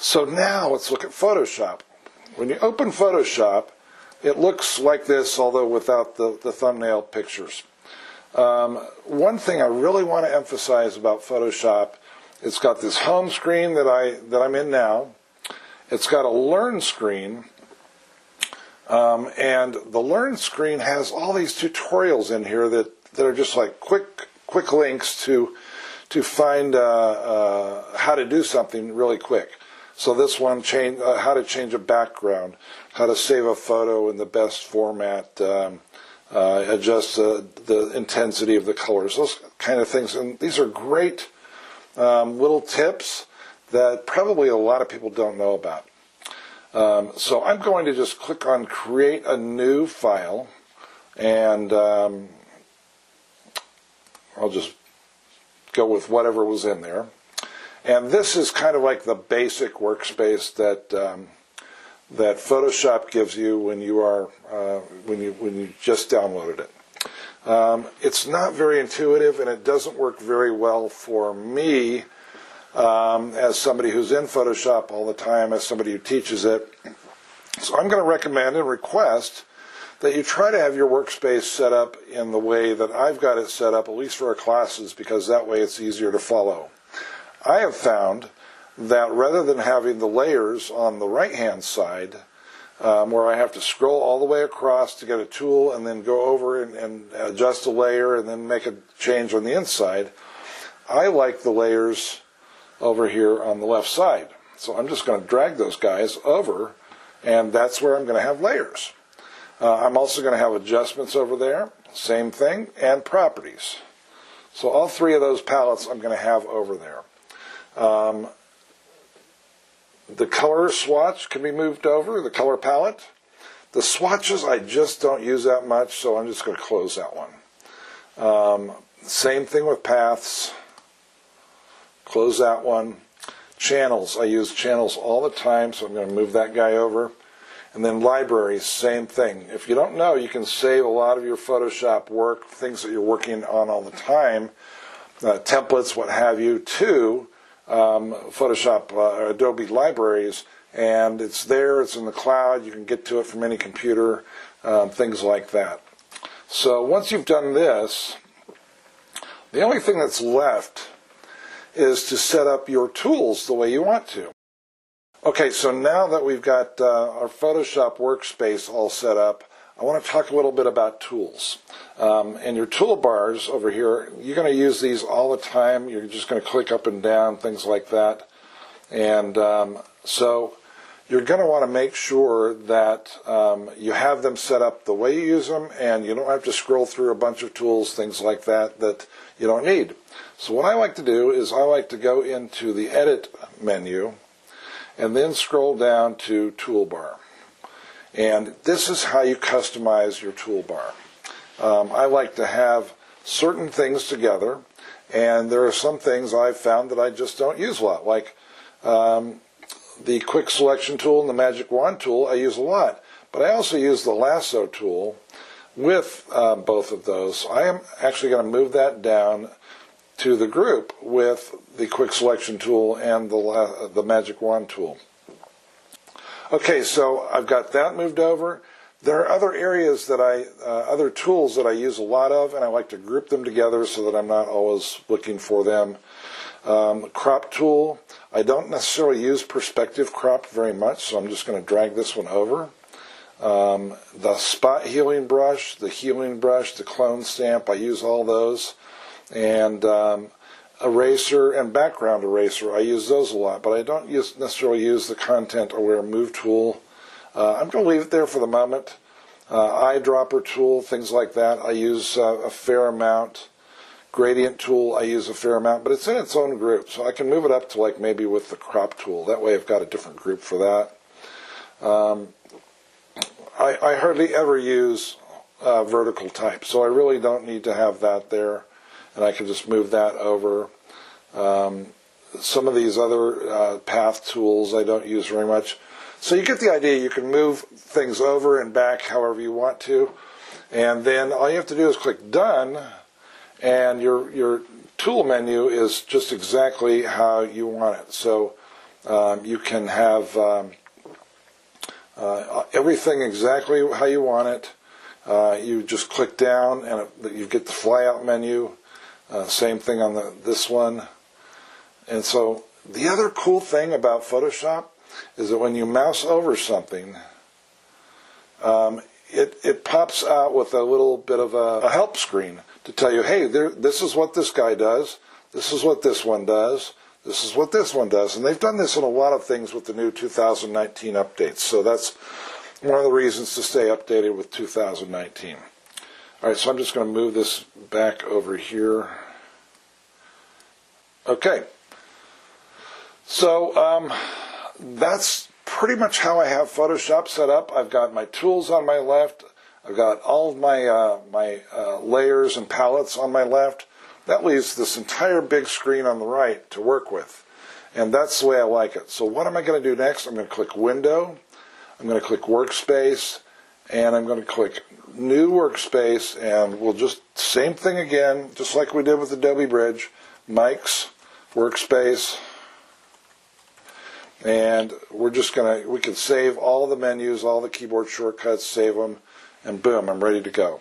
So now let's look at Photoshop. When you open Photoshop, it looks like this, although without the thumbnail pictures. One thing I really want to emphasize about Photoshop, it's got this home screen that I'm in now. It's got a learn screen, and the learn screen has all these tutorials in here that are just like quick links to find how to do something really quick. So this one, how to change a background, how to save a photo in the best format, adjust the intensity of the colors, those kind of things. And these are great little tips that probably a lot of people don't know about. So I'm going to just click on Create a New File, and I'll just go with whatever was in there. And this is kind of like the basic workspace that that Photoshop gives you when you are when you just downloaded it. It's not very intuitive, and it doesn't work very well for me as somebody who's in Photoshop all the time, as somebody who teaches it. So I'm going to recommend and request that you try to have your workspace set up in the way that I've got it set up, at least for our classes, because that way it's easier to follow. I have found that rather than having the layers on the right-hand side, where I have to scroll all the way across to get a tool and then go over and adjust a layer and then make a change on the inside, I like the layers over here on the left side. So I'm just going to drag those guys over, and that's where I'm going to have layers. I'm also going to have adjustments over there, same thing, and properties. So all three of those palettes I'm going to have over there. The color swatch can be moved over, the color palette. The swatches I just don't use that much, so I'm just going to close that one. Same thing with paths. Close that one. Channels, I use channels all the time, so I'm going to move that guy over. And then libraries, same thing. If you don't know, you can save a lot of your Photoshop work, things that you're working on all the time, templates, what have you, to Photoshop Adobe libraries, and it's there, it's in the cloud, you can get to it from any computer, things like that. So once you've done this, the only thing that's left is to set up your tools the way you want to. Okay, so now that we've got our Photoshop workspace all set up, I want to talk a little bit about tools. And your toolbars over here, you're going to use these all the time. You're just going to click up and down, things like that. And so you're going to want to make sure that you have them set up the way you use them, and you don't have to scroll through a bunch of tools, things like that, that you don't need. So what I like to do is I like to go into the Edit menu and then scroll down to Toolbar. And this is how you customize your toolbar. I like to have certain things together, and there are some things I've found that I just don't use a lot, like the Quick Selection tool and the Magic Wand tool I use a lot. But I also use the Lasso tool with both of those. I am actually going to move that down to the group with the Quick Selection tool and the Magic Wand tool. Okay, so I've got that moved over. There are other areas that other tools that I use a lot of, and I like to group them together so that I'm not always looking for them. Crop tool, I don't necessarily use perspective crop very much, so I'm just going to drag this one over. The spot healing brush, the clone stamp, I use all those. And eraser and background eraser, I use those a lot, but I don't necessarily use the content aware move tool. I'm going to leave it there for the moment. Eyedropper tool, things like that, I use a fair amount. Gradient tool, I use a fair amount, but it's in its own group, so I can move it up to like maybe with the crop tool. That way I've got a different group for that. I hardly ever use vertical type, so I really don't need to have that there. And I can just move that over. Some of these other path tools I don't use very much. So you get the idea. You can move things over and back however you want to. And then all you have to do is click Done, and your tool menu is just exactly how you want it. So You can have everything exactly how you want it. You just click down and you get the flyout menu. Same thing on this one. And so the other cool thing about Photoshop is that when you mouse over something, it pops out with a little bit of a help screen to tell you, hey, this is what this guy does, this is what this one does, this is what this one does. And they've done this in a lot of things with the new 2019 updates. So that's one of the reasons to stay updated with 2019. All right, so I'm just going to move this back over here. Okay. So that's pretty much how I have Photoshop set up. I've got my tools on my left. I've got all of my layers and palettes on my left. That leaves this entire big screen on the right to work with. And that's the way I like it. So what am I going to do next? I'm going to click Window. I'm going to click Workspace. And I'm going to click New Workspace. And we'll just, same thing again, just like we did with Adobe Bridge. Mics, Workspace. And we're just going to, we can save all the menus, all the keyboard shortcuts, save them, and boom, I'm ready to go.